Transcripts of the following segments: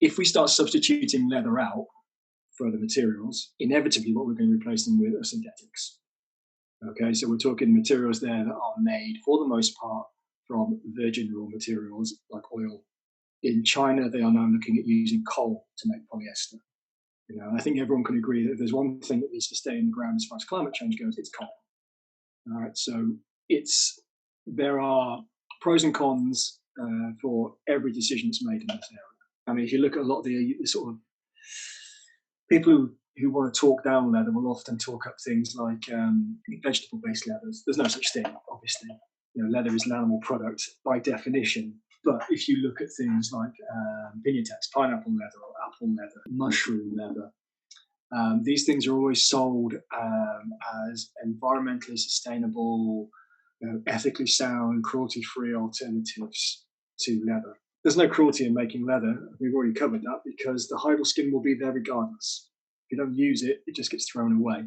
if we start substituting leather out for other materials, inevitably what we're going to replace them with are synthetics. Okay, so we're talking materials there that are made, for the most part, from virgin raw materials like oil. In China, they are now looking at using coal to make polyester. I think everyone can agree that if there's one thing that needs to stay in the ground as far as climate change goes, it's coal. All right, so there are pros and cons for every decision that's made in this area. I mean, if you look at a lot of the sort of people who want to talk down leather will often talk up things like vegetable-based leathers. There's no such thing, obviously. Leather is an animal product by definition. But if you look at things like Pinatex, pineapple leather or apple leather, mushroom leather, these things are always sold as environmentally sustainable, ethically sound, cruelty-free alternatives to leather. There's no cruelty in making leather. We've already covered that because the hide or skin will be there regardless. If you don't use it, it just gets thrown away.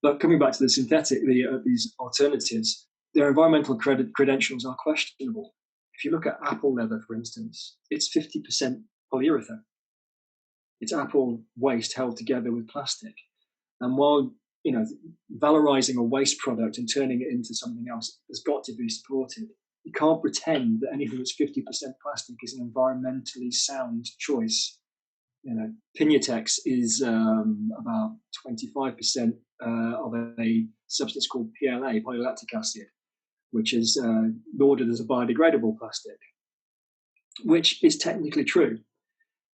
But coming back to the synthetic, these alternatives, their environmental credentials are questionable. If you look at apple leather, for instance, it's 50% polyurethane. It's apple waste held together with plastic. And while, valorizing a waste product and turning it into something else has got to be supported, you can't pretend that anything that's 50% plastic is an environmentally sound choice. Pinatex is about 25% of a substance called PLA, polylactic acid, which is lauded as a biodegradable plastic, which is technically true,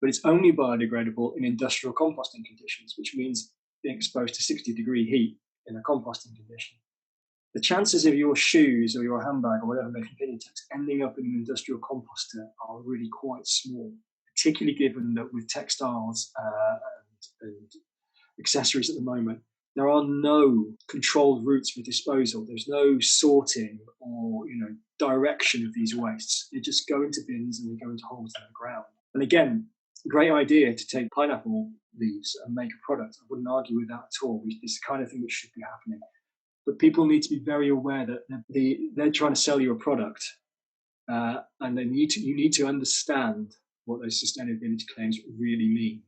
but it's only biodegradable in industrial composting conditions, which means being exposed to 60-degree heat in a composting condition. The chances of your shoes or your handbag or whatever making Pinatex ending up in an industrial composter are really quite small, particularly given that with textiles and accessories at the moment, there are no controlled routes for disposal. There's no sorting or direction of these wastes. They just go into bins and they go into holes in the ground. And again, great idea to take pineapple leaves and make a product. I wouldn't argue with that at all. It's the kind of thing that should be happening. But people need to be very aware that they're trying to sell you a product, and you need to understand what those sustainability claims really mean.